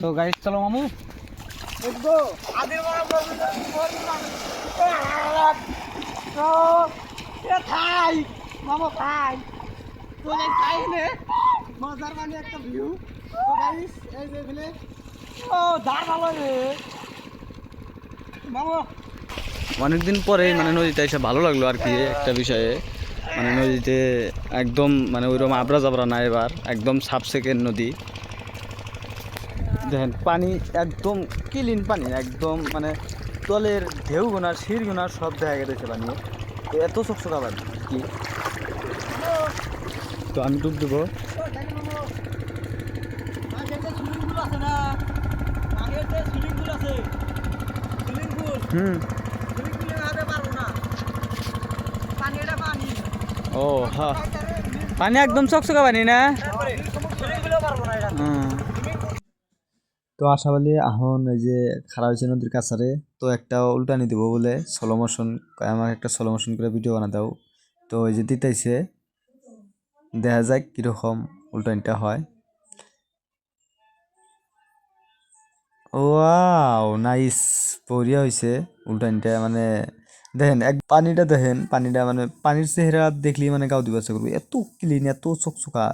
তো গাইস চলো মামু Let's go. আদির বড় তো এ থাই মামা থাই তো গাইস থাই নে মজার মানে একটা ভিউ তো গাইস এই যে এখানে ও দাঁড় ভালো রে মামা অনেকদিন পরে মানে নদীতে এসে ভালো লাগলো আর কি একটা বিষয়ে মানে নদীতে একদম মানে ওইরকম আবরা জাবরা না এবার একদম সাফ সেকেন্ড নদী দেখেন পানি একদম ক্লিন পানি একদম মানে তলের ঢেউ গোনার শির গোনার সব দেখা গেছে পানি তো এত চকচকা পানি কি তো আমি ডুব দেবো হুম ও হ্যাঁ পানি একদম চকচকা পানি না তো আশাবালি আহন এই যে খারাপ হয়েছে নদীর কাছারে তো একটা উল্টানি দিব বলে স্লো মোশন আমার একটা স্লো মোশন করে ভিডিও বানা দাও তো এই যে দিতেছে দেখা যাক কিরকম উল্টানিটা হয় ওয়াও নাইস বঢ়িয়া হয়েছে উল্টানিটা মানে দেখেন এক পানিটা দেখেন পানিটা মানে পানির চেহারা দেখলি মানে গাও দিবা ইচ্ছা করবে এত ক্লিন এত চকচকা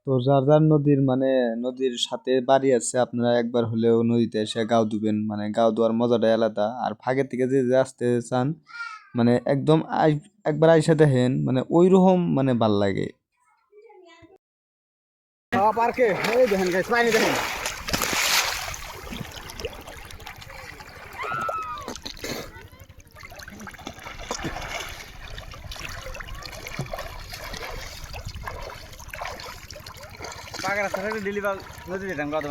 তো যার যার নদীর মানে নদীর সাথে বাড়ি আছে আপনারা একবার হলেও নদীতে এসে গাও দিবেন মানে গাও দেওয়ার মজাটাই আলাদা আর ফাঁকের থেকে যে যে আসতে চান মানে একদম একবার আইসা দেখেন মানে ওই রকম মানে ভাল লাগে পার্কে এই দেখেন গাইস পানি দেখেন পাগড়া সাথে দিলি নদীতে টাঙ্গা তো